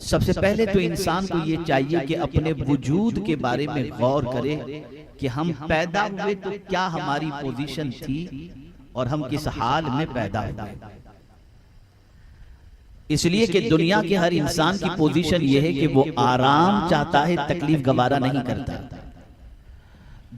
سب سے پہلے تو انسان کو یہ چاہیے کہ اپنے وجود کے بارے میں غور کرے کہ ہم پیدا ہوئے تو کیا ہماری پوزیشن تھی اور ہم کس حال میں پیدا ہوئے۔ اس لیے کہ دنیا کے ہر انسان کی پوزیشن یہ ہے کہ وہ آرام چاہتا ہے، تکلیف گوارا نہیں کرتا۔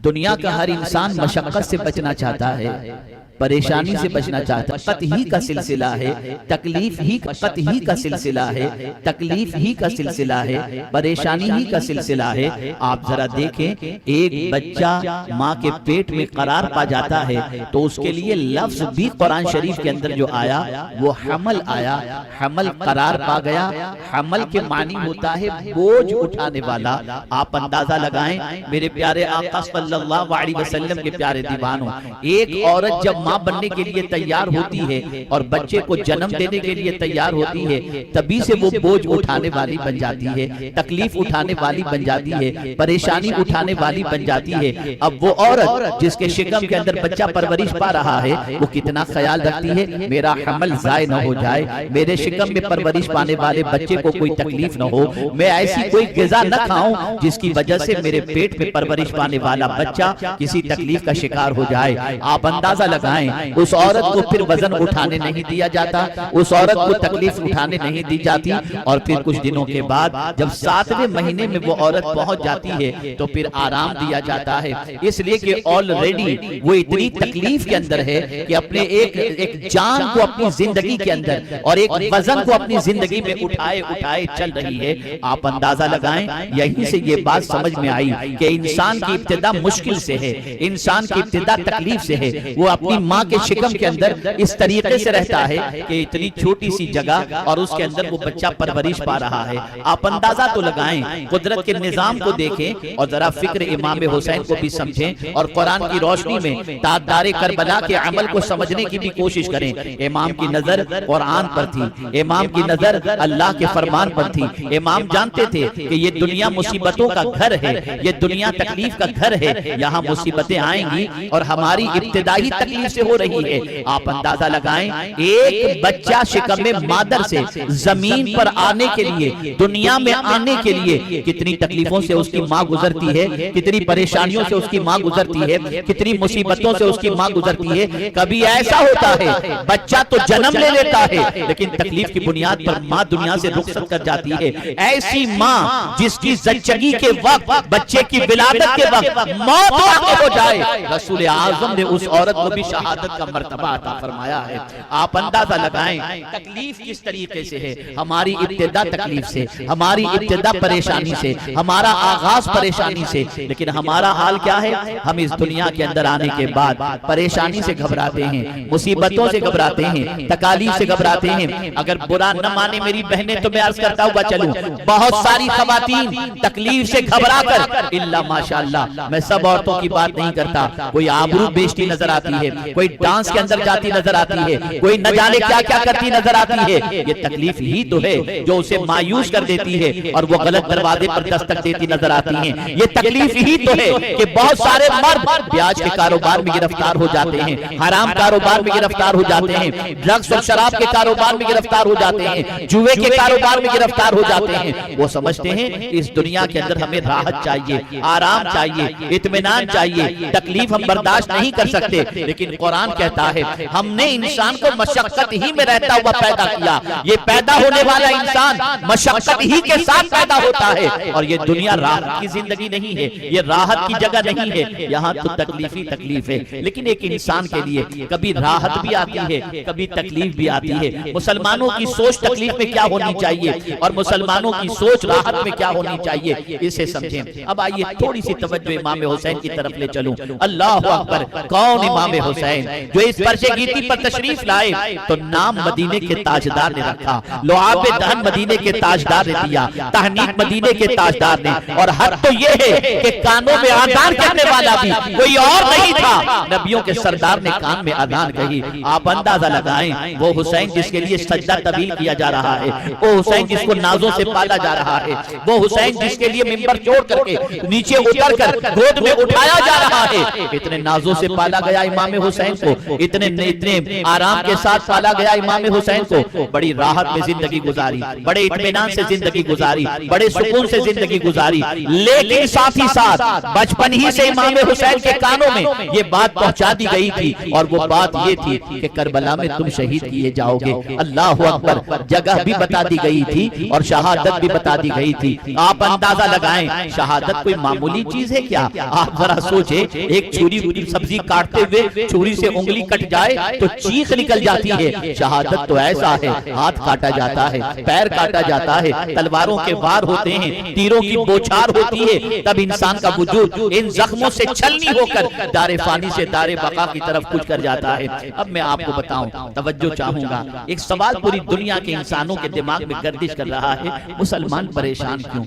دنیا کا ہر انسان مشقت سے بچنا چاہتا ہے، پریشانی سے بچنا چاہتا ہے۔ قط ہی کا سلسلہ ہے، تکلیف ہی قط ہی کا سلسلہ ہے، تکلیف ہی کا سلسلہ ہے، پریشانی ہی کا سلسلہ ہے۔ آپ ذرا دیکھیں، ایک بچہ ماں کے پیٹ میں قرار پا جاتا ہے تو اس کے لیے لفظ بھی قرآن شریف کے اندر جو آیا وہ حمل آیا، حمل قرار پا گیا۔ حمل کے معنی ہوتا ہے بوجھ اٹھانے والا۔ آپ اندازہ لگائیں میرے پیارے آقا صلی اللہ علیہ وسلم کے پیارے دیوانوں، ایک عورت جب ماں بننے کے لیے تیار ہوتی ہے اور بچے کو جنم دینے کے لیے تیار ہوتی ہے، تبھی سے وہ بوجھ اٹھانے والی بن جاتی ہے، تکلیف اٹھانے والی بن جاتی ہے، پریشانی اٹھانے والی بن جاتی ہے۔ اب وہ عورت جس کے شکم کے اندر بچہ پرورش پا رہا ہے، وہ کتنا خیال رکھتی ہے میرا حمل ضائع نہ ہو جائے، میرے شکم میں پرورش پانے والے بچے کو کوئی تکلیف نہ ہو، میں ایسی کوئی غذا نہ کھاؤں جس کی وجہ سے میرے پیٹ میں پرورش پانے والا بچہ کسی تکلیف کا شکار ہو جائے۔ آپ اندازہ لگائیں، اس عورت کو پھر وزن اٹھانے نہیں دیا جاتا، اس عورت کو تکلیف اٹھانے نہیں دی جاتی، اور پھر کچھ دنوں کے بعد جب 7ویں مہینے میں وہ عورت پہنچ جاتی ہے تو پھر آرام دیا جاتا ہے۔ اس لیے کہ آلریڈی وہ اتنی تکلیف کے اندر ہے کہ اپنے ایک جان کو اپنی زندگی کے اندر اور ایک وزن کو اپنی زندگی میں اٹھائے چل رہی ہے۔ آپ اندازہ لگائیں، یہیں سے یہ بات سمجھ میں آئی کہ انسان کی ابتدا مشکل سے ہے، انسان کی ابتدا تکلیف سے ہے۔ وہ اپنی ماں کے شکم کے اندر اس طریقے سے رہتا ہے کہ اتنی چھوٹی سی جگہ اور اس کے اندر وہ بچہ پرورش پا رہا ہے۔ آپ اندازہ تو لگائیں، قدرت کے نظام کو دیکھیں اور ذرا فکر امام حسین کو بھی سمجھیں اور قرآن کی روشنی میں تاجدار کربلا کے عمل کو سمجھنے کی بھی کوشش کریں۔ امام کی نظر قرآن پر تھی، امام کی نظر اللہ کے فرمان پر تھی۔ امام جانتے تھے کہ یہ دنیا مصیبتوں کا گھر ہے، یہ دنیا تکلیف کا گھر ہے، یہاں مصیبتیں آئیں گی اور ہماری ابتدائی تکلیف سے ہو رہی ہے۔ آپ اندازہ لگائیں، ایک بچہ شکم مادر سے زمین پر آنے کے لیے، دنیا میں آنے کے لیے کتنی تکلیفوں سے اس کی ماں گزرتی ہے، کتنی پریشانیوں سے اس کی ماں گزرتی ہے، کتنی مصیبتوں سے اس کی ماں گزرتی ہے۔ کبھی ایسا ہوتا ہے بچہ تو جنم لے لیتا ہے لیکن تکلیف کی بنیاد پر ماں دنیا سے رخصت کر جاتی ہے۔ ایسی ماں جس کی زچگی کے وقت، بچے کی ولادت کے وقت موت واقع ہو جائے، رسول اعظم نے اس عورت کو بھی شہادت کا مرتبہ عطا فرمایا ہے۔ آپ اندازہ لگائیں تکلیف کس طریقے سے ہے۔ ہماری ابتدا تکلیف سے، ہماری ابتدا پریشانی سے، ہمارا آغاز پریشانی سے، لیکن ہمارا حال کیا ہے؟ ہم اس دنیا کے اندر آنے کے بعد پریشانی سے گھبراتے ہیں، مصیبتوں سے گھبراتے ہیں، تکالیف سے گھبراتے ہیں۔ اگر برا نہ مانے میری بہنیں تو میں عرض کرتا ہوا چلوں، بہت ساری خواتین تکلیف سے گھبرا کر، الا ماشاءاللہ میں سب عورتوں کی بات نہیں کرتا، کوئی آبرو بیچتی نظر آتی ہے، کوئی ڈانس کے اندر جاتی نظر آتی ہے، کوئی نہ جانے کیا کیا کرتی نظر آتی ہے۔ یہ تکلیف ہی تو ہے جو اسے مایوس کر دیتی ہے اور وہ غلط دروازے پر دستک دیتی نظر آتی ہیں۔ یہ تکلیف ہی تو ہے کہ بہت سارے مرد بیاج کے کاروبار میں گرفتار ہو جاتے ہیں، حرام کاروبار میں گرفتار ہو جاتے ہیں، ڈرگس اور شراب کے کاروبار میں گرفتار ہو جاتے ہیں، جوئے کے کاروبار میں گرفتار ہو جاتے ہیں۔ وہ سمجھتے ہیں اس دنیا کے اندر ہمیں راحت چاہیے، آرام چاہیے، اطمینان چاہیے، تکلیف ہم برداشت نہیں کر سکتے، لیکن قرآن کہتا ہے ہم نے انسان کو مشقت ہی میں رہتا ہوا پیدا کیا۔ یہ پیدا ہونے والا انسان مشقت ہی کے ساتھ پیدا ہوتا ہے، اور یہ دنیا راحت کی زندگی نہیں ہے، یہ راحت کی جگہ نہیں ہے، یہاں تو تکلیف ہی تکلیف ہے۔ لیکن ایک انسان کے لیے کبھی راحت بھی آتی ہے، کبھی تکلیف بھی آتی ہے۔ مسلمانوں کی سوچ تکلیف میں کیا ہونی چاہیے اور مسلمانوں کی سوچ راحت میں کیا ہونی چاہیے، اسے سمجھیں۔ اب آئیے تھوڑی سی توجہ امام حسین کی طرف لے چلوں۔ اللہ اکبر، کون امام حسین جو اس پرچے گیتی پر تشریف لائے تو نام مدینے کے تاجدار نے رکھا، لعاب دہن مدینے کے تاجدار نے دیا، تہنیک مدینے کے تاجدار نے، اور حد تو یہ ہے کہ کانوں میں آذان کہنے والا بھی کوئی اور نہیں تھا، نبیوں کے سردار نے کان میں آذان کہی۔ آپ اندازہ لگائیں وہ حسین جس کے لیے سجدہ طویل کیا جا رہا ہے، وہ حسین جس کو نازوں سے پالا جا رہا ہے، وہ حسین جس کے لیے منبر چھوڑ کر کے نیچے اتر کر گود میں اٹھایا جا رہا ہے، اتنے نازوں سے پالا گیا امام حسین حسین کو اتنے آرام کے ساتھ پالا گیا امام حسین کو بڑی راحت میں زندگی گزاری، بڑے اطمینان سے زندگی گزاری، بڑے سکون سے زندگی گزاری، لیکن ساتھ ہی ساتھ بچپن ہی سے امام حسین کے کانوں میں یہ بات پہنچا دی گئی تھی، اور وہ بات یہ تھی کہ کربلا میں تم شہید کیے جاؤ گے۔ اللہ اکبر، جگہ بھی بتا دی گئی تھی اور شہادت بھی بتا دی گئی تھی۔ آپ اندازہ لگائیں شہادت کوئی معمولی چیز ہے کیا؟ آپ ذرا سوچیں، ایک چھری سبزی کاٹتے ہوئے چھری سے انگلی کٹ جائے تو چیخ نکل جاتی ہے، شہادت تو ایسا ہے، ہاتھ کاٹا جاتا ہے، پیر کاٹا جاتا ہے، تلواروں کے وار ہوتے ہیں، تیروں کی بوچھار ہوتی ہے، تب انسان کا وجود ان زخموں سے چھلنی ہو کر دار فانی سے دار بقا کی طرف کچھ کر جاتا ہے۔ اب میں آپ کو بتاؤں، توجہ چاہوں گا، ایک سوال پوری دنیا کے انسانوں کے دماغ میں گردش کر رہا ہے، مسلمان پریشان کیوں؟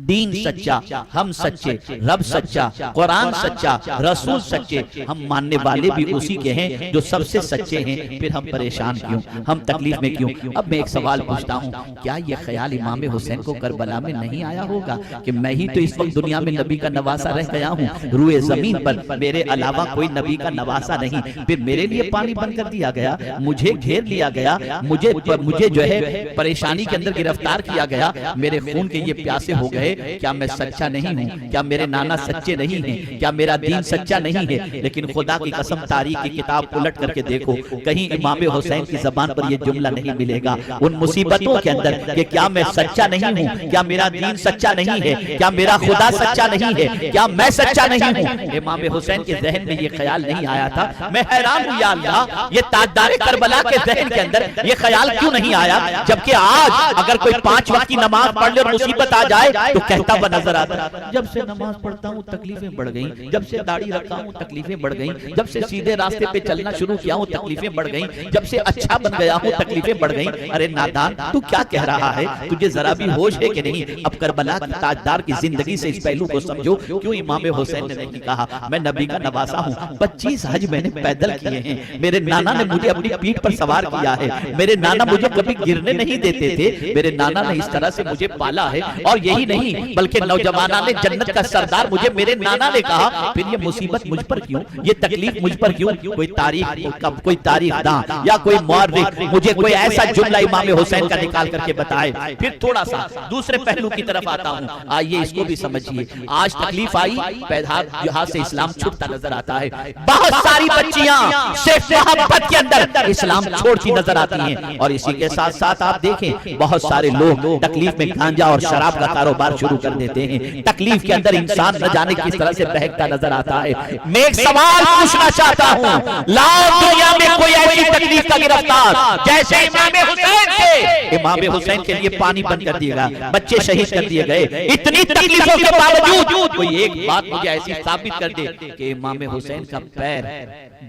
دین سچا، ہم سچے، رب سچا، قرآن سچا، رسول سچے، ہم ماننے والے بھی اسی کے ہیں جو سب سے سچے ہیں، پھر ہم پریشان کیوں، ہم تکلیف میں کیوں؟ اب میں ایک سوال پوچھتا ہوں، کیا یہ خیال امام حسین کو کربلا میں نہیں آیا ہوگا کہ میں ہی تو اس وقت دنیا میں نبی کا نواسا رہ گیا ہوں، روئے زمین پر میرے علاوہ کوئی نبی کا نواسا نہیں، پھر میرے لیے پانی بند کر دیا گیا، مجھے گھیر لیا گیا، مجھے جو ہے پریشانی کے اندر گرفتار کیا گیا، میرے خون کے یہ پیاسے ہو گئے، کیا میں سچا نہیں ہوں؟ کیا میرے نانا سچے نہیں ہیں؟ کیا میرا دین سچا نہیں ہے؟ لیکن خدا کی قسم تاریخ کی کتاب الٹ کر کے دیکھو، کہیں امام حسین کی زبان پر یہ جملہ نہیں ملے گا ان مصیبتوں کے اندر کہ کیا میں سچا نہیں ہوں؟ کیا میرا دین سچا نہیں ہے؟ کیا میرا خدا سچا نہیں ہے؟ کیا میں سچا نہیں ہوں؟ امام حسین کے ذہن میں یہ خیال نہیں آیا تھا۔ میں حیران ہوں، یا اللہ، یہ تاجدار کربلا کے ذہن کے اندر یہ خیال کیوں نہیں آیا؟ جبکہ آج اگر کوئی 5 وقت کی نماز پڑھ لے اور مصیبت آ جائے تو کہتا ہوا نظر آتا، جب سے نماز پڑھتا ہوں تکلیفیں بڑھ گئیں، جب سے داڑھی رکھتا ہوں تکلیفیں بڑھ گئیں، جب سے سیدھے راستے پہ چلنا شروع کیا ہوں تکلیفیں بڑھ گئیں، جب سے اچھا بن گیا ہوں تکلیفیں بڑھ گئیں۔ ارے نادان، تو کیا کہہ رہا ہے؟ تجھے ذرا بھی ہوش ہے کہ نہیں؟ اب کربلا کی تاجدار کی زندگی سے اس پہلو کو سمجھو، کیوں امام حسین نے نہیں کہا میں نبی کا نواسا ہوں، 25 حج میں نے پیدل کیے ہیں، میرے نانا نے مجھے اپنی پیٹھ پر سوار کیا ہے، میرے نانا مجھے کبھی گرنے نہیں دیتے تھے، میرے نانا نے اس طرح سے مجھے پالا ہے، اور یہی نہیں بلکہ نوجوانان جنت کا سردار مجھے میرے نانا نے کہا، پھر یہ مصیبت مجھ پر کیوں؟ یہ تکلیف مجھ پر کیوں؟ کوئی تاریخ داں یا کوئی مورخ مجھے کوئی ایسا جملہ امام حسین کا نکال کر کے بتائے۔ پھر تھوڑا سا دوسرے پہلو کی طرف آتا ہوں، آئیے اس کو بھی سمجھیے۔ آج تکلیف آئی، یہاں سے اسلام چھٹتا نظر آتا ہے، بہت ساری بچیاں صرف محبت کے اندر اسلام چھوڑتی نظر آتی ہیں، اور اسی کے ساتھ ساتھ آپ دیکھیں بہت سارے لوگ تکلیف میں گانجا اور شراب کا کاروبار شروع کر دیتے ہیں، تکلیف کے اندر انسان نہ جانے کس طرح سے بہکتا نظر آتا ہے۔ میں ایک سوال پوچھنا چاہتا ہوں، لاؤ دنیا میں کوئی ایسی تکلیف کا گرفتار جیسے امام حسین تھے، امام حسین کے لیے پانی بند کر دیا گیا، بچے شہید کر دیے گئے، اتنی تکلیفوں کے باوجود کوئی ایک بات مجھے ایسی ثابت کر دے کہ امام حسین کا پیر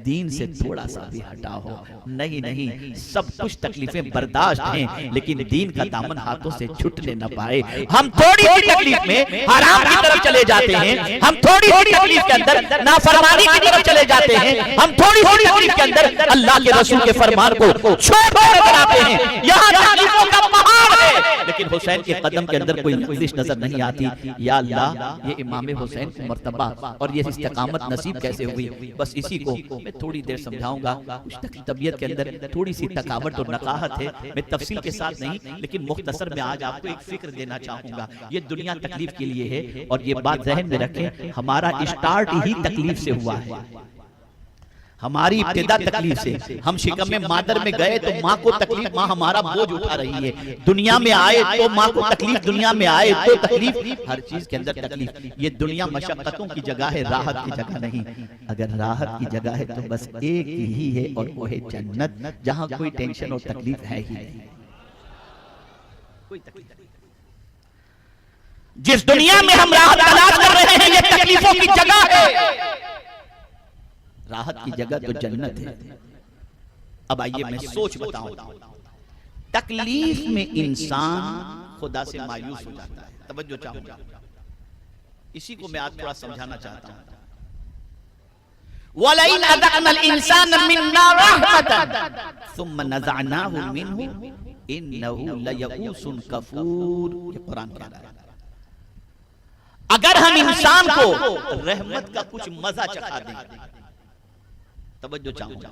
دین سے تھوڑا سا بھی ہٹا ہو، نہیں، سب کچھ تکلیفیں برداشت ہیں، لیکن دین کا دامن ہاتھوں سے چھٹنے نہ پائے۔ ہم تھوڑی سی تکلیف میں حرام کی طرف چلے جاتے ہیں، ہم تھوڑی سی تکلیف کے اندر نافرمانی کی طرف چلے جاتے ہیں، ہم تھوڑی سی تکلیف کے اندر اللہ کے رسول کے فرمان کو چھوڑ کر نظر آتے ہیں۔ یہاں تکلیفوں کا پہاڑ ہے، لیکن حسین کے قدم کے اندر کوئی لغزش نظر نہیں آتی۔ یا اللہ، یہ امام حسین کو مرتبہ اور یہ استقامت نصیب کیسے ہوئی؟ بس اسی کو میں تھوڑی دیر سمجھاؤں گا۔ کچھ طبیعت کے اندر تھوڑی سی تھکاوٹ اور نقاہت ہے، میں تفصیل کے ساتھ نہیں لیکن مختصر میں آج آپ کو ایک فکر دینا چاہوں گا۔ یہ دنیا تکلیف کے لیے ہے، اور یہ بات ذہن میں رکھیں، ہمارا اسٹارٹ ہی تکلیف سے ہوا ہے، ہماری ابتدا تکلیف سے۔ ہم شکم میں مادر میں گئے تو ماں کو تکلیف، ماں ہمارا بوجھ اٹھا رہی ہے، دنیا میں آئے تو ماں کو تکلیف، دنیا میں آئے تو تکلیف، ہر چیز کے اندر تکلیف۔ یہ دنیا مشقتوں کی جگہ ہے، راحت کی جگہ نہیں۔ اگر راحت کی جگہ ہے تو بس ایک ہی ہے، اور وہ ہے جنت، جہاں کوئی ٹینشن اور تکلیف ہے ہی نہیں، کوئی تکلیف نہیں۔ جس دنیا میں ہم راحت تلاش کر رہے ہیں یہ تکلیفوں کی جگہ ہے، راحت کی جگہ تو جنت ہے۔ اب آئیے میں سوچ بتاؤں، تکلیف میں انسان خدا سے مایوس ہو جاتا ہے۔ توجہ چاہوں گا، اسی کو میں آج تھوڑا سمجھانا چاہتا ہوں۔ وَلَئِنْ أَذَقْنَا الْإِنسَانَ مِنَّا رَحْمَةً ثُمَّ نَزَعْنَاهُ مِنْهُ إِنَّهُ لَيَئُوسٌ كَفُورٌ، یہ قرآن کہہ رہا ہے۔ اگر ہم انسان کو رحمت کا کچھ مزہ چکھا دیں، توجہ چاہوں گا.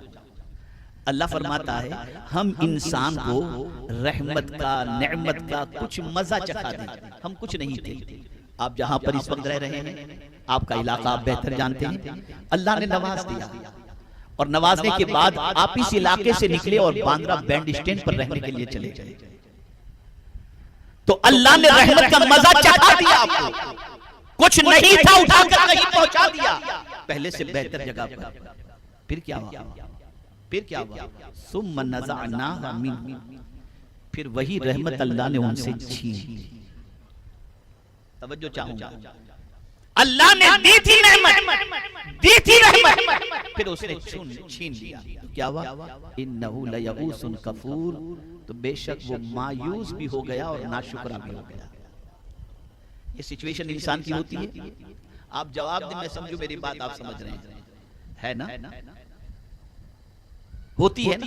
اللہ فرماتا ہے ہم انسان کو رحمت کا نعمت کا کچھ مزہ چکھا دیں. ہم کچھ نہیں تھے. آپ جہاں پر اس وقت رہ رہے ہیں آپ کا علاقہ آپ بہتر جانتے ہیں. اللہ نے نواز دیا اور نوازنے کے بعد آپ اس علاقے سے نکلے اور باندرا بینڈ اسٹینڈ پر رہنے کے لیے چلے گئے. تو اللہ نے رحمت کا مزہ چکھا دیا آپ کو. کچھ نہیں تھا اٹھا کر کہیں پہنچا دیا پہلے سے بہتر جگہ پر. پھر کیا ہوا؟ پھر کیا ہوا؟ ثم نزعناها من، پھر وہی رحمت اللہ نے ان سے چھین لی. توجہ چاہوں گا. اللہ نے دی تھی نعمت، دی تھی رحمت، پھر اس نے چھین لیا. کیا ہوا؟ انہو لیئوس کفور، تو بے شک وہ مایوس بھی ہو گیا اور ناشکرہ بھی ہو گیا. یہ سچویشن انسان کی ہوتی ہے. آپ جواب دیں، میں سمجھو میری بات آپ سمجھ رہے ہیں. ہے نا؟ ہوتی ہے نا.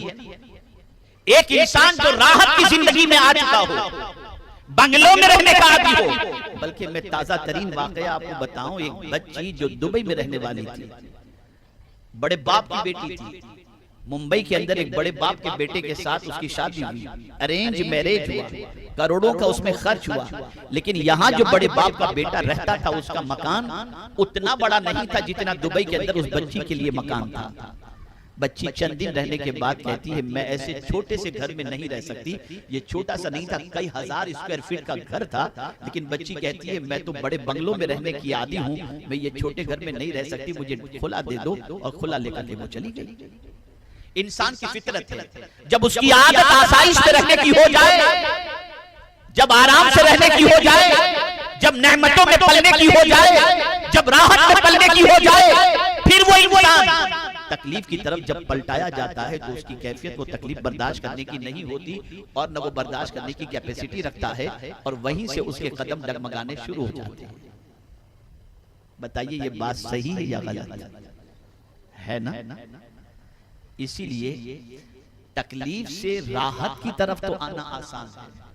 ایک انسان جو راحت کی زندگی میں آ چکا ہو، بنگلوں میں رہنے کا عادی ہو. بلکہ میں تازہ ترین واقعہ آپ کو بتاؤں. ایک بچی جو دبئی میں رہنے والی تھی، بڑے باپ کی بیٹی تھی. ممبئی کے اندر ایک بڑے باپ کے بیٹے کے ساتھ اس کی شادی ہوئی. ارینج میرج ہوا، کروڑوں کا اس میں خرچ ہوا. لیکن یہاں جو بڑے باپ کا بیٹا رہتا تھا اس کا مکان اتنا بڑا نہیں تھا جتنا دبئی کے اندر اس بچی کے لیے مکان تھا. بچی چند دن رہنے کے بعد کہتی ہے میں ایسے چھوٹے سے گھر میں نہیں رہ سکتی. یہ چھوٹا سا نہیں تھا، کئی ہزار اسکوائر فٹ کا گھر تھا. لیکن بچی کہتی ہے میں تو بڑے بنگلوں میں رہنے کی عادی ہوں، میں یہ چھوٹے گھر میں نہیں رہ سکتی، مجھے کھلا دے دو. اور کھلا لے کر کے وہ چلی گئی. انسان کی فطرت ہے جب اس کی عادت آسائش سے رہنے کی ہو جائے، جب آرام سے رہنے کی ہو جائے، جب نعمتوں میں پلنے کی ہو جائے، جب راحت میں پلنے کی ہو جائے، پھر وہ انسان تکلیف کی طرف جب پلٹایا جاتا ہے تو اس کی کیفیت وہ تکلیف برداشت کرنے کی نہیں ہوتی اور نہ وہ برداشت کرنے کی کیپیسٹی رکھتا ہے، اور وہیں سے اس کے قدم ڈگمگانے شروع ہو جاتے ہیں. بتائیے یہ بات صحیح ہے یا غلط ہے نا؟ اسی لیے تکلیف سے راحت کی طرف تو آنا آسان ہے،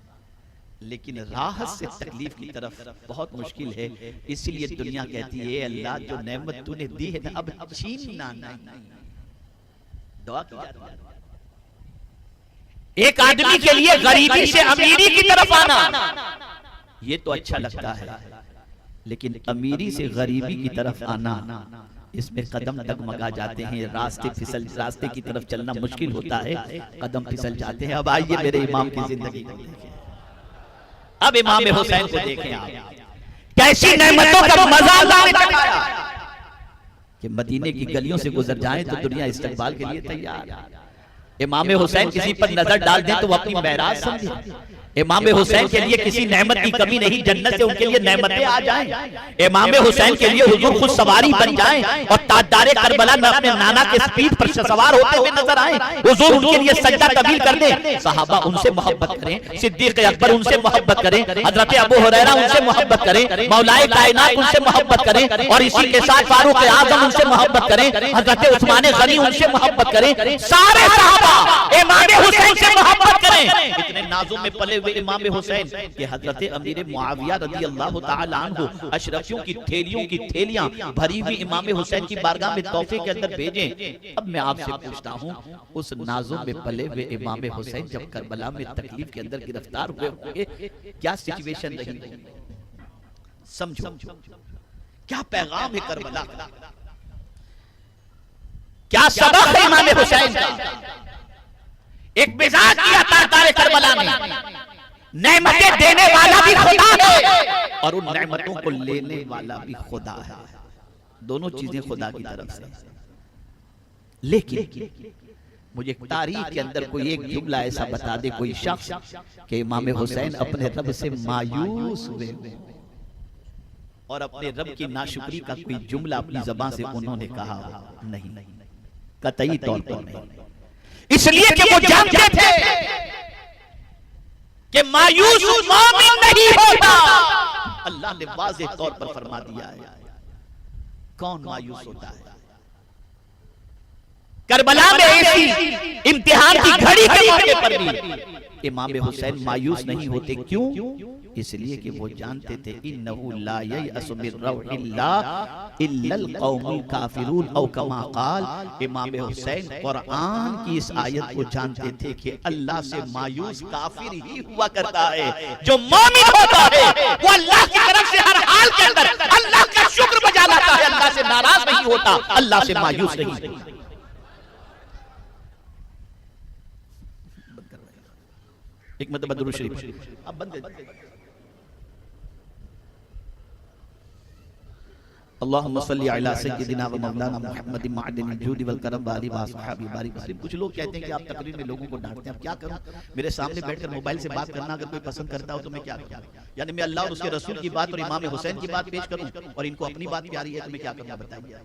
لیکن راحت سے تکلیف کی طرف بہت مشکل ہے. اسی لیے دنیا کہتی ہے اللہ جو نعمت تو نے دی ہے نا اب چھیننا نہیں. دعا کی جاتی ہے. ایک آدمی کے لیے غریبی سے امیری کی طرف آنا یہ تو اچھا لگتا ہے، لیکن امیری سے غریبی کی طرف آنا اس میں قدم ڈگمگا جاتے ہیں. راستے کی طرف چلنا مشکل ہوتا ہے، قدم پھسل جاتے ہیں. اب آئیے میرے امام کی زندگی کو دیکھیں. اب امام حسین کو دیکھیں آپ کیسی نعمتوں کا مزہ اللہ نے چکھایا کہ مدینے کی گلیوں سے گزر جائیں تو دنیا استقبال کے لیے تیار. امام حسین کسی پر نظر ڈال دیں تو وہ اپنی معراج سمجھیں. امام حسین کے لیے کسی نعمت کی کمی نہیں، جنت سے ان کے لیے نعمتیں آ جائیں. امام حسین کے لیے حضور خود سواری بن جائیں اور تاجدار کربلا میں اپنے نانا کے سپیڈ پر سوار ہوتے ہوئے نظر آئیں. حضور ان کے لیے سجدہ طویل کر دیں. صحابہ ان سے محبت کریں، صدیق اکبر ان سے محبت کریں، حضرت ابو ہریرہ ان سے محبت کریں، مولا کائنات ان سے محبت کریں، اور اسی کے ساتھ فاروق اعظم ان سے محبت کریں، حضرت عثمان غنی ان سے محبت کریں. سارے صحابہ امام حسین سے محبت کریں. اتنے نازوں میں پلے امام حسین کہ حضرت امیر معاویہ رضی اللہ تعالی عنہ اشرفیوں کی تھیلیوں کی تھیلیاں بھری ہوئی امام حسین کی بارگاہ میں تحفے کے اندر بھیجیں. اب میں آپ سے پوچھتا ہوں اس نازوں میں پلے ہوئے امام حسین جب کربلا میں تکلیف کے اندر گرفتار ہوئے ہوں گے کیا سچویشن رہی؟ سمجھو کیا پیغام ہے کربلا کا، کیا سبق ہے امام حسین کا. ایک مزاج کیا تاجدار کربلا میں نعمتیں دینے والا بھی خدا ہے اور ان نعمتوں کو لینے والا بھی خدا ہے. دونوں چیزیں خدا کی طرف سے. لیکن مجھے تاریخ کے اندر کوئی ایک جملہ ایسا بتا دے کوئی شخص کہ امام حسین اپنے رب سے مایوس ہوئے اور اپنے رب کی ناشکری کا کوئی جملہ اپنی زبان سے انہوں نے کہا نہیں، قطعی طور پر نہیں. اس لیے کہ وہ جانتے تھے کہ مایوس مومن نہیں ہوتا. اللہ نے واضح طور پر فرما دیا ہے کون مایوس ہوتا ہے. کربلا میں ایسی امتحان کی گھڑی کے موقع پر بھی امام حسین مایوس نہیں ہوتے. کیوں؟ اس لیے کہ وہ جانتے تھے انه لا ییأس من روح اللہ الا القوم الکافرون او کما قال. امام حسین قرآن کی اس آیت کو جانتے تھے کہ اللہ سے مایوس کافر ہی ہوا کرتا ہے. جو مومن ہوتا ہے وہ اللہ کی طرف سے ہر حال کے اندر اللہ کا شکر بجا لاتا ہے, اللہ سے ناراض نہیں ہوتا, اللہ سے مایوس نہیں. ایک مرتبہ درود شریف اب بند اللہم صلی علی سیدنا و مولانا محمد معدن الجود والکرم والی واصحابی بارک وسلم. کچھ لوگ کہتے ہیں کہ آپ تقریر میں لوگوں کو ڈانٹتے ہیں. اب کیا کروں, میرے سامنے بیٹھ کر موبائل سے بات کرنا اگر کوئی پسند کرتا ہو تو میں کیا کروں؟ یعنی میں اللہ اور اس کے رسول کی بات اور امام حسین کی بات پیش کروں اور ان کو اپنی بات پیاری ہے تو میں کیا کرنا بتائیے.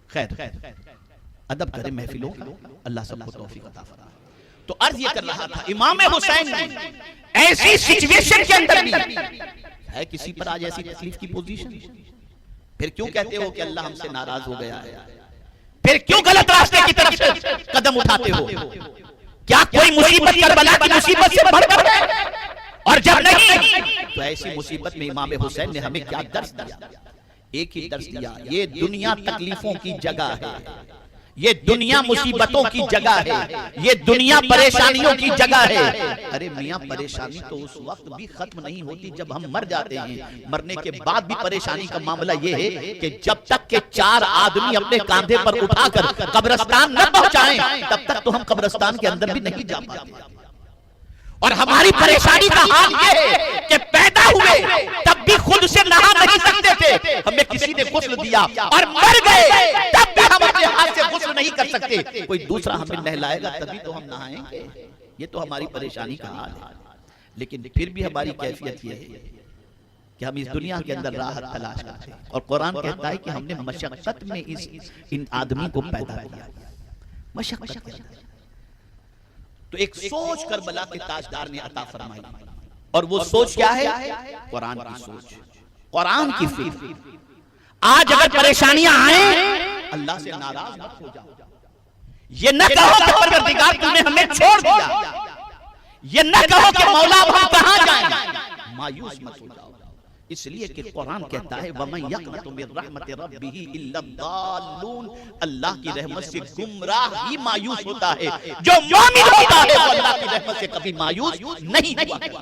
خیر ادب کرے محفلوں کا, اللہ سب کو توفیق عطا فرمائے. تو عرض یہ کر رہا تھا امام حسین ایسی سچویشن کے اندر بھی ہے کسی پر آج ایسی تکلیف کی پوزیشن, پھر کیوں کہتے ہو کہ اللہ ہم سے ناراض ہو گیا ہے؟ پھر کیوں غلط راستے کی طرف سے قدم اٹھاتے ہو؟ کیا کوئی مصیبت کربلا کی مصیبت سے بڑھ کر ہے؟ اور جب نہیں تو ایسی مصیبت میں امام حسین نے ہمیں کیا درس دیا؟ ایک ہی درس دیا, یہ دنیا تکلیفوں کی جگہ ہے, یہ دنیا مصیبتوں کی جگہ ہے, یہ دنیا پریشانیوں کی جگہ ہے. ارے میاں پریشانی تو اس وقت بھی ختم نہیں ہوتی جب ہم مر جاتے ہیں. مرنے کے بعد بھی پریشانی کا معاملہ یہ ہے کہ جب تک کہ 4 آدمی اپنے کاندھے پر اٹھا کر قبرستان نہ پہنچائیں تب تک تو ہم قبرستان کے اندر بھی نہیں جا پاتے. اور ہماری پریشانی کا حال یہ ہے کہ پیدا ہوئے تب بھی خود سے نہا نہیں سکتے تھے, ہمیں کسی نے غسل دیا, اور مر گئے تب بھی ہم اپنے ہاتھ سے غسل نہیں کر سکتے, کوئی دوسرا ہمیں نہلائے گا تبھی تو ہم نہائیں گے. یہ تو ہماری پریشانی کا حال ہے. لیکن پھر بھی ہماری کیفیت یہ ہے کہ ہم اس دنیا کے اندر راحت تلاش کرتے ہیں, اور قرآن کہتا ہے کہ ہم نے مشقت میں ان آدمی کو پیدا کیا, مشقت کے اندر. تو ایک سوچ کربلا کے تاجدار نے عطا فرمائی, اور وہ سوچ کیا ہے؟ قرآن کی سوچ, قرآن کی فکر. آج اگر پریشانیاں آئیں اللہ سے ناراض مت ہو جاؤ. یہ نہ کہو کہ پروردگار تم نے ہمیں چھوڑ دیا, یہ نہ کہو کہ مولا ہم کہاں جائیں. مایوس مت ہو جاؤ, اس لیے کہ قرآن کہتا ہے وَمَن يَقْنَطُ مِن رَحْمَتِ رَبِّهِ إِلَّا الضَّالُّونَ. اللہ کی رحمت سے گمراہ ہی مایوس ہوتا ہے, جو مومن ہوتا ہے وہ اللہ کی رحمت سے کبھی مایوس نہیں ہوا.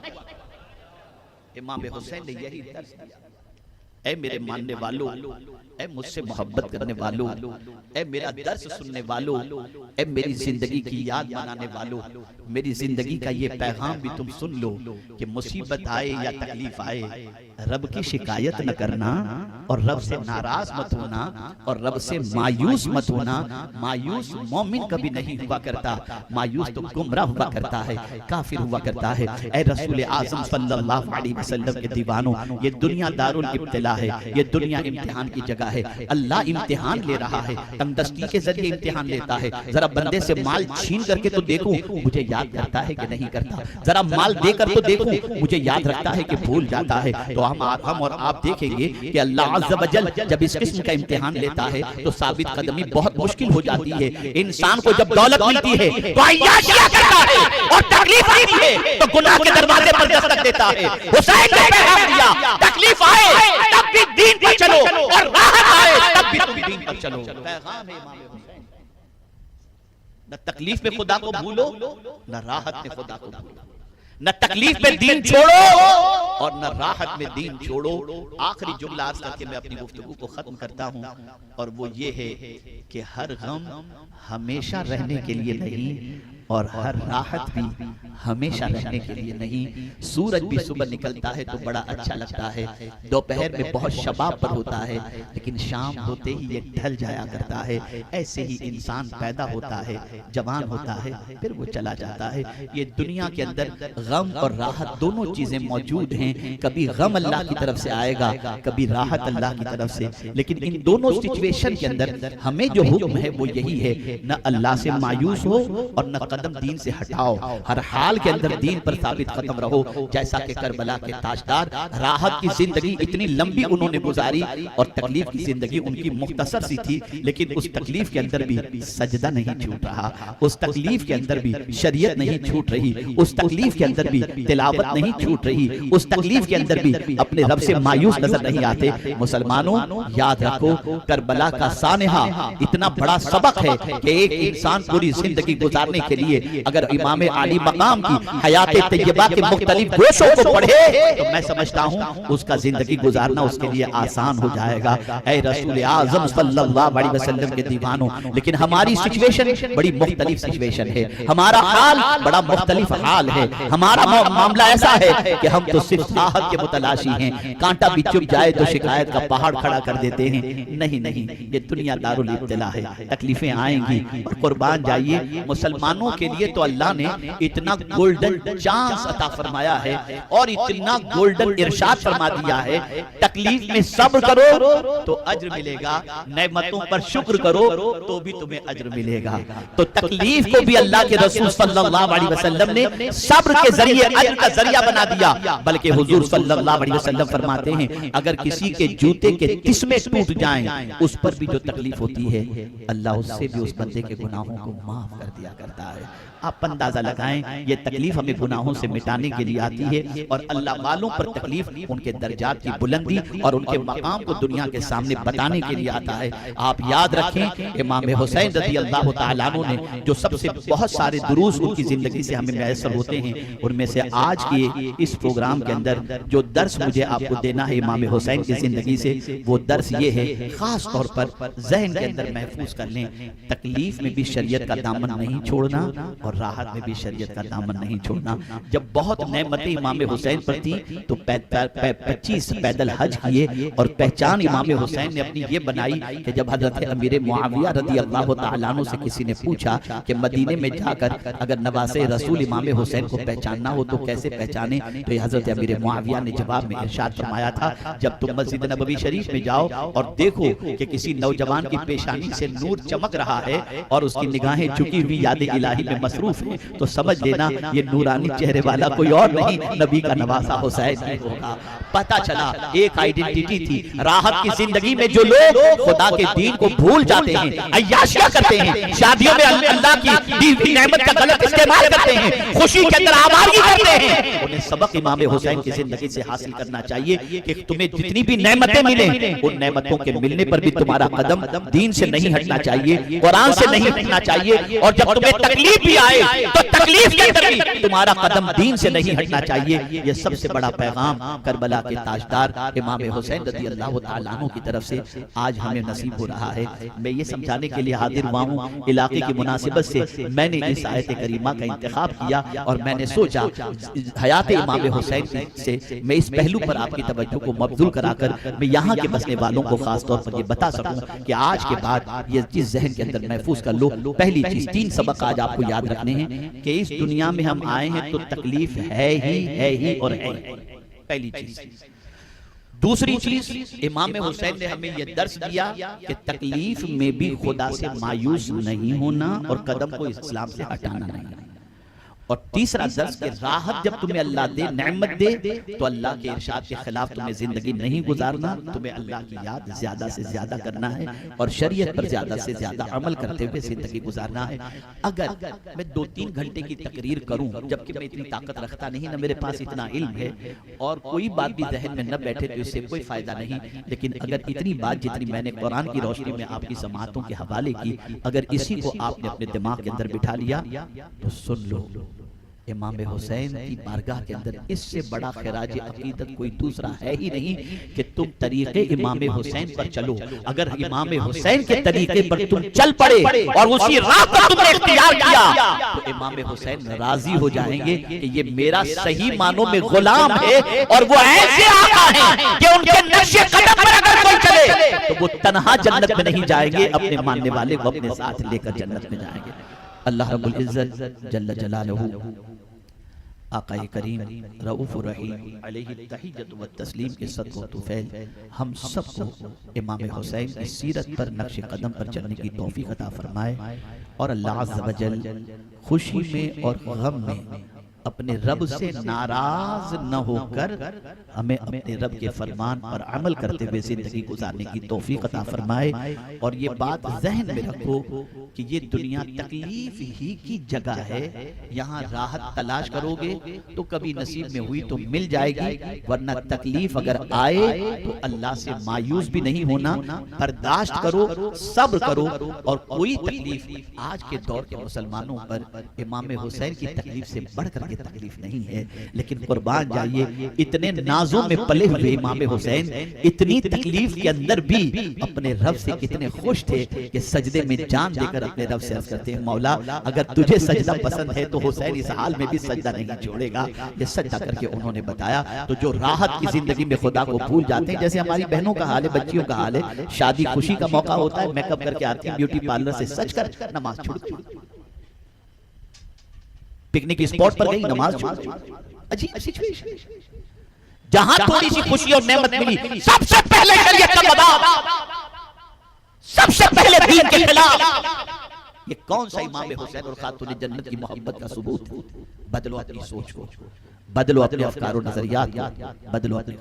امام حسین نے یہی درس دیا. اے میرے ماننے والو, اے مجھ سے محبت کرنے والو, اے میرا درس سننے والو, اے میری زندگی کی یاد بنانے والو, میری زندگی کا یہ پیغام بھی تم سن لو کہ مصیبت آئے یا تکلیف آئے رب کی شکایت نہ کرنا, اور رب سے ناراض مت ہونا, اور رب سے مایوس مت ہونا. مایوس مومن کبھی نہیں ہوا کرتا, مایوس تو گمراہ ہوا کرتا ہے, کافر ہوا کرتا ہے. اے رسول اعظم صلی اللہ علیہ وسلم کے دیوانوں, یہ دنیا دار الابتلاء ہے, یہ دنیا امتحان کی جگہ ہے. اللہ امتحان لے رہا ہے, تنگدستی کے ذریعے امتحان لیتا ہے. ذرا بندے سے مال چھین کر کے تو دیکھوں مجھے یاد کرتا ہے کہ نہیں کرتا, ذرا مال دے کر تو دیکھوں مجھے یاد رکھتا ہے کہ بھول جاتا ہے. تو ہم اور آپ دیکھیں گے کہ اللہ عز و جل جب اس قسم کا امتحان لیتا ہے تو ثابت قدمی بہت مشکل ہو جاتی ہے. انسان کو جب دولت ملتی ہے تو عیاشیاں کرتا ہے, اور تکلیف آتی ہے تو گناہ کے دروازے پر دستک دیتا ہے. حسین نے پیغام دیا, تکلیف آئے تب بھی دین پر چلو, اور راحت آئے تب بھی تم دین پر چلو. پیغام ہے امام حسین, نہ تکلیف میں خدا کو بھولو, نہ راحت میں خدا کو بھولو. نہ تکلیف میں دین چھوڑو اور نہ راحت میں دین چھوڑو. آخری جملہ عرض کر کے میں اپنی گفتگو کو ختم کرتا ہوں, اور وہ یہ ہے کہ ہر غم ہمیشہ رہنے کے لیے نہیں, اور ہر راحت بھی ہمیشہ رہنے کے لیے نہیں. سورج بھی صبح نکلتا ہے تو بڑا اچھا لگتا ہے, دوپہر میں بہت شباب پر ہوتا ہے, لیکن شام ہوتے ہی یہ ڈھل جایا کرتا ہے. ایسے ہی انسان پیدا ہوتا ہے, جوان ہوتا ہے, پھر وہ چلا جاتا ہے. یہ دنیا کے اندر غم اور راحت دونوں چیزیں موجود ہیں. کبھی غم اللہ کی طرف سے آئے گا, کبھی راحت اللہ کی طرف سے, لیکن ان دونوں سچویشن کے اندر ہمیں جو حکم ہے وہ یہی ہے, نہ اللہ سے مایوس ہو اور نہ قدم دین سے ہٹاؤ. ہر حال حال کے اندر دین پر ثابت قدم رہو، جیسا کہ کربلا کے تاجدار راحت کی زندگی اتنی لمبی انہوں نے گزاری اور تکلیف کی زندگی ان کی مختصر سی تھی، لیکن اس تکلیف کے اندر بھی سجدہ نہیں چھوٹ رہا، اس تکلیف کے اندر بھی شریعت نہیں چھوٹ رہی، اس تکلیف کے اندر بھی تلاوت نہیں چھوٹ رہی، اس تکلیف کے اندر بھی اپنے رب سے مایوس نظر نہیں آتے۔ مسلمانوں یاد رکھو، کربلا کا سانحہ اتنا بڑا سبق ہے کہ ایک انسان پوری زندگی گزارنے کے لیے اگر امام عالی مقام کی حیات طیبہ کے مختلف گوشوں کو پڑھے تو میں سمجھتا ہوں اس کا زندگی گزارنا اس کے لیے آسان ہو جائے گا۔ اے رسول اعظم صلی اللہ علیہ وسلم کے دیوانوں، لیکن ہماری سچویشن بڑی مختلف سچویشن ہے، ہمارا حال بڑا مختلف حال ہے، ہمارا معاملہ ایسا ہے کہ ہم تو صرف راحت کے متلاشی ہیں، کانٹا بھی چپ جائے تو شکایت کا پہاڑ کھڑا کر دیتے ہیں۔ نہیں، یہ دنیا دارالابتلاء ہے، تکلیفیں آئیں گی اور قربان جائیے۔ مسلمانوں کے لیے تو اللہ نے اتنا گولڈن چانس عطا فرمایا ہے اور اتنا گولڈن ارشاد فرما دیا ہے، تکلیف میں صبر کرو تو اجر ملے گا، نعمتوں پر شکر کرو تو بھی تمہیں اجر ملے گا۔ تو تکلیف کو بھی اللہ کے رسول صلی اللہ علیہ وسلم نے صبر کے ذریعے اجر کا ذریعہ بنا دیا، بلکہ حضور صلی اللہ علیہ وسلم فرماتے ہیں اگر کسی کے جوتے کے تسمے ٹوٹ جائیں اس پر بھی جو تکلیف ہوتی ہے اللہ اس سے بھی اس بندے کے گناہوں کو معاف کر دیا کرتا ہے۔ آپ اندازہ لگائیں، یہ تکلیف ہمیں گناہوں سے مٹانے کے لیے آتی ہے اور اللہ والوں پر تکلیف ان کے درجات کی بلندی اور ان کے مقام کو دنیا کے سامنے بتانے کے لیے آتا ہے۔ آپ یاد رکھیں امام حسین رضی اللہ تعالیٰ عنہ نے جو سب سے بہت سارے دروس ان کی زندگی سے ہمیں میسر ہوتے ہیں، ان میں سے آج کے اس پروگرام کے اندر جو درس مجھے آپ کو دینا ہے امام حسین کی زندگی سے، وہ درس یہ ہے، خاص طور پر ذہن کے اندر محفوظ کر لیں، تکلیف میں بھی شریعت کا دامن نہیں چھوڑنا اور راحت میں بھی شریعت کا دامن نہیں چھوڑنا۔ جب بہت نعمتیں امام حسین پر تھی تو 25 پیدل حج کیے اور پہچان امام حسین نے اپنی یہ بنائی کہ جب حضرت امیر معاویہ رضی اللہ تعالیٰ عنہ سے کسی نے پوچھا کہ مدینے میں جا کر اگر نواسے رسول امام حسین کو پہچاننا ہو تو کیسے پہچانے، تو یہ حضرت امیر معاویہ نے جواب میں ارشاد فرمایا تھا جب تم مسجد نبوی شریف میں جاؤ اور دیکھو کہ کسی نوجوان کی پیشانی سے نور چمک رہا ہے اور اس کی نگاہیں جھکی ہوئی یاد الہی میں مصروف ہیں تو سمجھ لینا یہ نورانی چہرے والا کوئی اور نہیں، نبی کا نواسا حسین ہی ہوگا۔ پتہ چلا ایک آئیڈینٹی تھی۔ راحت کی زندگی میں جو لوگ خدا کے دین کو بھول جاتے ہیں، عیاشیاں کرتے ہیں، شادیوں میں اللہ کی دی ہوئی نعمت کا غلط استعمال کرتے ہیں، خوشی کے اندر آوارگی کرتے ہیں، انہیں سبق امام حسین کی زندگی سے حاصل کرنا چاہیے کہ تمہیں جتنی بھی نعمتیں ملیں ان نعمتوں کے ملنے پر بھی تمہارا قدم دین سے نہیں ہٹنا چاہیے، قرآن سے نہیں ہٹنا چاہیے، اور جب تمہیں تکلیف بھی آئے تو تکلیف کے اندر بھی تمہارا قدم دین سے نہیں ہٹنا چاہیے۔ یہ سب سے بڑا پیغام کربلا کے تاجدار امام حسین رضی اللہ تعالیٰ عنہ کی طرف سے آج ہمیں نصیب ہو رہا ہے۔ میں یہ سمجھانے کے لیے حاضر ہوا ہوں، علاقے کی مناسبت سے میں نے اس آیت کریمہ کا انتخاب کیا اور میں نے سوچا حیات امام حسین سے میں اس پہلو پر آپ کی توجہ کو مبذول کرا کر میں یہاں کے بسنے والوں کو خاص طور پر یہ بتا سکوں کہ آج کے بعد یہ چیز ذہن کے اندر محفوظ کر لو۔ پہلی چیز، 3 سبق آج آپ کو یاد رکھنے ہیں کہ اس دنیا میں ہم آئے ہیں تو تکلیف ہے ہی اور ہے ہی، پہلی چیز۔ دوسری چیز، امام حسین نے ہمیں یہ درس دیا کہ تکلیف میں بھی خدا سے مایوس نہیں ہونا اور قدم کو اسلام سے ہٹانا نہیں۔ اور تیسرا درس کہ راحت جب تمہیں اللہ دے، نعمت دے، تو اللہ کے ارشاد کے خلاف تمہیں زندگی نہیں گزارنا، تمہیں اللہ کی یاد زیادہ سے زیادہ کرنا ہے اور شریعت پر زیادہ سے زیادہ عمل کرتے ہوئے زندگی گزارنا ہے۔ اگر میں 2-3 گھنٹے کی تقریر کروں جبکہ میں اتنی طاقت رکھتا نہیں، نہ میرے پاس اتنا علم ہے اور کوئی بات بھی ذہن میں نہ بیٹھے تو اس سے کوئی فائدہ نہیں، لیکن اگر اتنی بات جتنی میں نے قرآن کی روشنی میں آپ کی سماعتوں کے حوالے کی، اگر اسی کو آپ نے اپنے دماغ کے اندر بٹھا لیا تو سن لو، امام حسین کی بارگاہ کے اندر اس سے بڑا خراج عقیدت کوئی دوسرا ہے ہی نہیں کہ تم طریقے امام حسین پر چلو۔ اگر امام حسین کے طریقے پر تم چل پڑے اور اسی راہ پر تم نے اختیار کیا تو امام حسین راضی ہو جائیں گے کہ یہ میرا صحیح معنوں میں غلام ہے اور وہ ایسے آقا ہیں کہ ان کے نقش قدم پر اگر کوئی چلے تو وہ تنہا جنت میں نہیں جائیں گے، اپنے ماننے والے کو اپنے ساتھ لے کر جنت میں جائیں گے۔ اللہ رب العزت جل جلالہ، آقا کریم رؤوف الرحیم علیہ التحیۃ والتسلیم کے صدق و طفیل ہم سب کو امام حسین کی سیرت پر نقش قدم پر چلنے کی توفیق عطا فرمائے، اور اللہ عز و جل خوشی میں اور غم میں اپنے رب سے ناراض نہ ہو کر ہمیں اپنے رب کے فرمان پر عمل کرتے ہوئے زندگی گزارنے کی توفیق عطا فرمائے. اور یہ بات ذہن میں رکھو کہ یہ دنیا تکلیف ہی کی جگہ ہے. یہاں راحت تلاش کرو گے تو کبھی نصیب میں ہوئی تو مل جائے گی، ورنہ تکلیف اگر آئے تو اللہ سے مایوس بھی نہیں ہونا. برداشت کرو، صبر کرو. اور کوئی تکلیف آج کے دور کے مسلمانوں پر امام حسین کی تکلیف سے بڑھ کر کے تکلیف نہیں ہے. لیکن قربان جائیے، اتنے نازوں میں پلے ہوئے امام حسین اتنی تکلیف کے اندر بھی اپنے رب سے کتنے خوش تھے کہ سجدے میں جان دے کر اپنے رب سے عرض کرتے ہیں، مولا اگر تجھے سجدہ پسند ہے تو حسین اس حال میں بھی سجدہ نہیں چھوڑے گا. یہ سجدہ کر کے انہوں نے بتایا. تو جو راحت کی زندگی میں خدا کو بھول جاتے ہیں، جیسے ہماری بہنوں کا حال ہے، بچیوں کا حال ہے، شادی خوشی کا موقع ہوتا ہے، میک اپ کر کے آتی ہیں بیوٹی پارلر سے سج کر، نماز چھوڑ پکنک اسپاٹ پر گئی، نماز چھوڑ. عجیب سچویشن. جہاں تھوڑی سی خوشی اور نعمت ملی، سب سے پہلے شریعت کا مذاق، سب سے پہلے دین کے خلاف. یہ کون سا امام حسین اور خاتون جنت کی محبت کا ثبوت ہے؟ بدلو اپنی سوچ کو، بدلو اپنے افکار و نظریات کو، بدلو اپنے